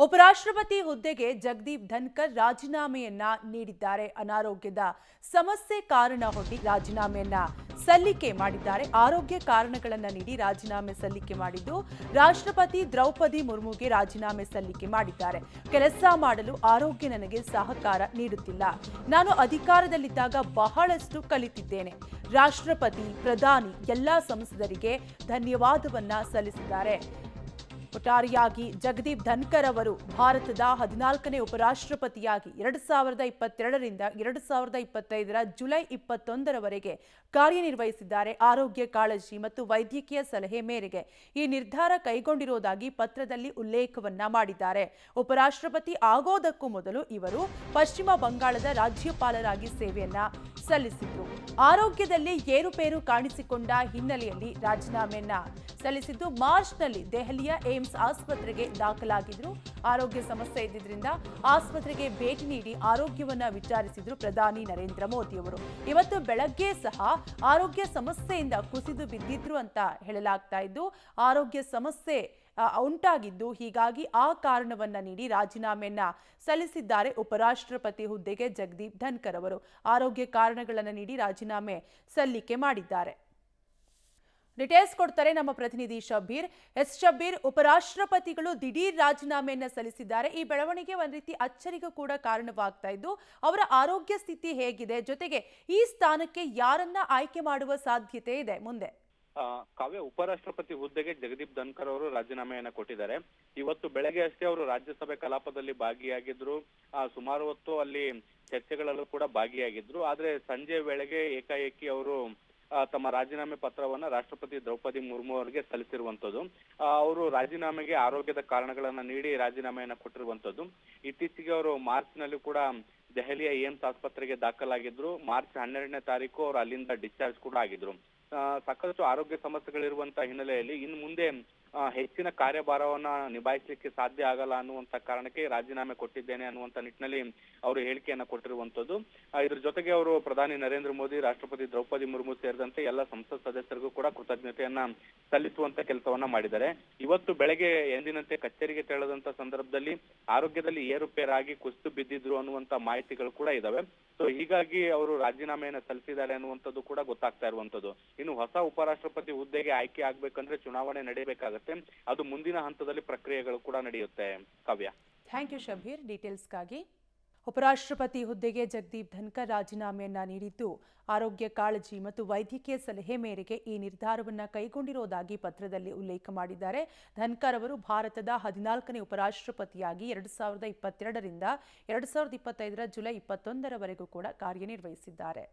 ಉಪರಾಷ್ಟ್ರಪತಿ ಹುದ್ದೆಗೆ ಜಗದೀಪ್ ಧನ್ಕರ್ ರಾಜೀನಾಮೆಯನ್ನ ನೀಡಿದ್ದಾರೆ. ಅನಾರೋಗ್ಯದ ಸಮಸ್ಯೆ ಕಾರಣ ಒಡ್ಡಿ ರಾಜೀನಾಮೆಯನ್ನ ಸಲ್ಲಿಕೆ ಮಾಡಿದ್ದಾರೆ. ಆರೋಗ್ಯ ಕಾರಣಗಳನ್ನು ನೀಡಿ ರಾಜೀನಾಮೆ ಸಲ್ಲಿಕೆ ಮಾಡಿದ್ದು ರಾಷ್ಟ್ರಪತಿ ದ್ರೌಪದಿ ಮುರ್ಮುಗೆ ರಾಜೀನಾಮೆ ಸಲ್ಲಿಕೆ ಮಾಡಿದ್ದಾರೆ. ಕೆಲಸ ಮಾಡಲು ಆರೋಗ್ಯ ನನಗೆ ಸಹಕಾರ ನೀಡುತ್ತಿಲ್ಲ. ನಾನು ಅಧಿಕಾರದಲ್ಲಿದ್ದಾಗ ಬಹಳಷ್ಟು ಕಲಿತಿದ್ದೇನೆ. ರಾಷ್ಟ್ರಪತಿ, ಪ್ರಧಾನಿ, ಎಲ್ಲಾ ಸಂಸದರಿಗೆ ಧನ್ಯವಾದವನ್ನ ಸಲ್ಲಿಸಿದ್ದಾರೆ. ಒಟ್ಟಾರೆಯಾಗಿ ಜಗದೀಪ್ ಧನ್ಕರ್ ಅವರು ಭಾರತದ 14ನೇ ಉಪರಾಷ್ಟ್ರಪತಿಯಾಗಿ 2022ರಿಂದ 2025ರ ಜುಲೈ 21ರವರೆಗೆ ಕಾರ್ಯನಿರ್ವಹಿಸಿದ್ದಾರೆ. ಆರೋಗ್ಯ ಕಾಳಜಿ ಮತ್ತು ವೈದ್ಯಕೀಯ ಸಲಹೆ ಮೇರೆಗೆ ಈ ನಿರ್ಧಾರ ಕೈಗೊಂಡಿರುವುದಾಗಿ ಪತ್ರದಲ್ಲಿ ಉಲ್ಲೇಖವನ್ನ ಮಾಡಿದ್ದಾರೆ. ಉಪರಾಷ್ಟ್ರಪತಿ ಆಗೋದಕ್ಕೂ ಮೊದಲು ಇವರು ಪಶ್ಚಿಮ ಬಂಗಾಳದ ರಾಜ್ಯಪಾಲರಾಗಿ ಸೇವೆಯನ್ನ ಸಲ್ಲಿಸಿದ್ರು. ಆರೋಗ್ಯದಲ್ಲಿ ಏರುಪೇರು ಕಾಣಿಸಿಕೊಂಡ ಹಿನ್ನೆಲೆಯಲ್ಲಿ ರಾಜೀನಾಮೆಯನ್ನ ಸಲ್ಲಿಸಿದ್ದು ಮಾರ್ಚ್ನಲ್ಲಿ ದೆಹಲಿಯ ಏಮ್ಸ್ ಆಸ್ಪತ್ರೆಗೆ ದಾಖಲಾಗಿದ್ರು. ಆರೋಗ್ಯ ಸಮಸ್ಯೆ ಇದ್ದಿದ್ರಿಂದ ಆಸ್ಪತ್ರೆಗೆ ಭೇಟಿ ನೀಡಿ ಆರೋಗ್ಯವನ್ನ ವಿಚಾರಿಸಿದ್ರು ಪ್ರಧಾನಿ ನರೇಂದ್ರ ಮೋದಿ ಅವರು. ಇವತ್ತು ಬೆಳಗ್ಗೆ ಸಹ ಆರೋಗ್ಯ ಸಮಸ್ಯೆಯಿಂದ ಕುಸಿದು ಬಿದ್ದಿದ್ರು ಅಂತ ಹೇಳಲಾಗ್ತಾ ಇದ್ದು, ಆರೋಗ್ಯ ಸಮಸ್ಯೆ ಉಂಟಾಗಿದ್ದು ಹೀಗಾಗಿ ಆ ಕಾರಣವನ್ನ ನೀಡಿ ರಾಜೀನಾಮೆಯನ್ನ ಸಲ್ಲಿಸಿದ್ದಾರೆ. ಉಪರಾಷ್ಟ್ರಪತಿ ಹುದ್ದೆಗೆ ಜಗದೀಪ್ ಧನ್ಕರ್ ಅವರು ಆರೋಗ್ಯ ಕಾರಣಗಳನ್ನು ನೀಡಿ ರಾಜೀನಾಮೆ ಸಲ್ಲಿಕೆ ಮಾಡಿದ್ದಾರೆ. ಡಿಟೇಲ್ಸ್ ಕೊಡ್ತಾರೆ ನಮ್ಮ ಪ್ರತಿನಿಧಿ ಶಬ್ಬೀರ್. ಶಬ್ಬೀರ್, ಉಪರಾಷ್ಟ್ರಪತಿಗಳು ದಿಢೀರ್ ರಾಜೀನಾಮೆಯನ್ನ ಸಲ್ಲಿಸಿದ್ದಾರೆ. ಈ ಬೆಳವಣಿಗೆ ಒಂದ್ ರೀತಿ ಅಚ್ಚರಿಗೂ ಕೂಡ ಕಾರಣವಾಗ್ತಾ ಇದ್ದು, ಅವರ ಆರೋಗ್ಯ ಸ್ಥಿತಿ ಹೇಗಿದೆ, ಜೊತೆಗೆ ಈ ಸ್ಥಾನಕ್ಕೆ ಯಾರನ್ನ ಆಯ್ಕೆ ಮಾಡುವ ಸಾಧ್ಯತೆ ಇದೆ ಮುಂದೆ? ಕಾವ್ಯ, ಉಪರಾಷ್ಟ್ರಪತಿ ಹುದ್ದೆಗೆ ಜಗದೀಪ್ ಧನ್ಕರ್ ಅವರು ರಾಜೀನಾಮೆಯನ್ನ ಕೊಟ್ಟಿದ್ದಾರೆ. ಇವತ್ತು ಬೆಳಗ್ಗೆ ಅಷ್ಟೇ ಅವರು ರಾಜ್ಯಸಭೆ ಕಲಾಪದಲ್ಲಿ ಭಾಗಿಯಾಗಿದ್ರು. ಸುಮಾರು ಹೊತ್ತು ಅಲ್ಲಿ ಚರ್ಚೆಗಳಲ್ಲೂ ಕೂಡ ಭಾಗಿಯಾಗಿದ್ರು. ಆದ್ರೆ ಸಂಜೆ ವೇಳೆಗೆ ಏಕಾಏಕಿ ಅವರು ತಮ್ಮ ರಾಜೀನಾಮೆ ಪತ್ರವನ್ನ ರಾಷ್ಟ್ರಪತಿ ದ್ರೌಪದಿ ಮುರ್ಮು ಅವರಿಗೆ ಸಲ್ಲಿಸಿರುವಂತದ್ದು. ಅವರು ರಾಜೀನಾಮೆಗೆ ಆರೋಗ್ಯದ ಕಾರಣಗಳನ್ನ ನೀಡಿ ರಾಜೀನಾಮೆಯನ್ನ ಕೊಟ್ಟಿರುವಂತದ್ದು. ಇತ್ತೀಚೆಗೆ ಅವರು ಮಾರ್ಚ್ ನಲ್ಲಿ ಕೂಡ ದೆಹಲಿಯ ಏಮ್ಸ್ ಆಸ್ಪತ್ರೆಗೆ ದಾಖಲಾಗಿದ್ರು. ಮಾರ್ಚ್ 12ನೇ ತಾರೀಕು ಅವರು ಅಲ್ಲಿಂದ ಡಿಸ್ಚಾರ್ಜ್ ಕೂಡ ಆಗಿದ್ರು. ಸಾಕಷ್ಟು ಆರೋಗ್ಯ ಸಮಸ್ಯೆಗಳಿರುವಂತಹ ಹಿನ್ನೆಲೆಯಲ್ಲಿ ಇನ್ನು ಮುಂದೆ ಹೆಚ್ಚಿನ ಕಾರ್ಯಭಾರವನ್ನ ನಿಭಾಯಿಸಲಿಕ್ಕೆ ಸಾಧ್ಯ ಆಗಲ್ಲ ಅನ್ನುವಂತ ಕಾರಣಕ್ಕೆ ರಾಜೀನಾಮೆ ಕೊಟ್ಟಿದ್ದೇನೆ ಅನ್ನುವಂತ ನಿಟ್ಟಿನಲ್ಲಿ ಅವರು ಹೇಳಿಕೆಯನ್ನ ಕೊಟ್ಟಿರುವಂತದ್ದು. ಇದ್ರ ಜೊತೆಗೆ ಅವರು ಪ್ರಧಾನಿ ನರೇಂದ್ರ ಮೋದಿ, ರಾಷ್ಟ್ರಪತಿ ದ್ರೌಪದಿ ಮುರ್ಮು ಸೇರಿದಂತೆ ಎಲ್ಲ ಸಂಸತ್ ಸದಸ್ಯರಿಗೂ ಕೂಡ ಕೃತಜ್ಞತೆಯನ್ನ ಸಲ್ಲಿಸುವಂತ ಕೆಲಸವನ್ನ ಮಾಡಿದ್ದಾರೆ. ಇವತ್ತು ಬೆಳಗ್ಗೆ ಎಂದಿನಂತೆ ಕಚೇರಿಗೆ ತೆರಳದಂತ ಸಂದರ್ಭದಲ್ಲಿ ಆರೋಗ್ಯದಲ್ಲಿ ಏರುಪೇರಾಗಿ ಕುಸಿದು ಬಿದ್ದಿದ್ರು ಅನ್ನುವಂತ ಮಾಹಿತಿಗಳು ಕೂಡ ಇದಾವೆ. ಸೊ ಹೀಗಾಗಿ ಅವರು ರಾಜೀನಾಮೆಯನ್ನ ಸಲ್ಲಿಸಿದ್ದಾರೆ ಅನ್ನುವಂಥದ್ದು ಕೂಡ ಗೊತ್ತಾಗ್ತಾ ಇರುವಂತದ್ದು. ಇನ್ನು ಹೊಸ ಉಪರಾಷ್ಟ್ರಪತಿ ಹುದ್ದೆಗೆ ಆಯ್ಕೆ ಆಗ್ಬೇಕಂದ್ರೆ ಚುನಾವಣೆ ನಡೀಬೇಕಾಗತ್ತೆ. ಅದು ಮುಂದಿನ ಹಂತದಲ್ಲಿ ಪ್ರಕ್ರಿಯೆಗಳು ಕೂಡ ನಡೆಯುತ್ತೆ. ಕಾವ್ಯ, ಥ್ಯಾಂಕ್ ಯು ಶಬ್ಬೀರ್ ಡೀಟೇಲ್ಸ್ಗಾಗಿ. ಉಪರಾಷ್ಟ್ರಪತಿ ಹುದ್ದೆಗೆ ಜಗದೀಪ್ ಧನ್ಕರ್ ರಾಜೀನಾಮೆಯನ್ನ ನೀಡಿದ್ದು ಆರೋಗ್ಯ ಕಾಳಜಿ ಮತ್ತು ವೈದ್ಯಕೀಯ ಸಲಹೆ ಮೇರೆಗೆ ಈ ನಿರ್ಧಾರವನ್ನ ಕೈಗೊಂಡಿರುವುದಾಗಿ ಪತ್ರದಲ್ಲಿ ಉಲ್ಲೇಖ ಮಾಡಿದ್ದಾರೆ. ಧನ್ಕರ್ ಅವರು ಭಾರತದ 14ನೇ ಉಪರಾಷ್ಟ್ರಪತಿಯಾಗಿ 2022ರಿಂದ 2025ರ ಜುಲೈ 21ರವರೆಗೂ ಕೂಡ ಕಾರ್ಯನಿರ್ವಹಿಸಿದ್ದಾರೆ.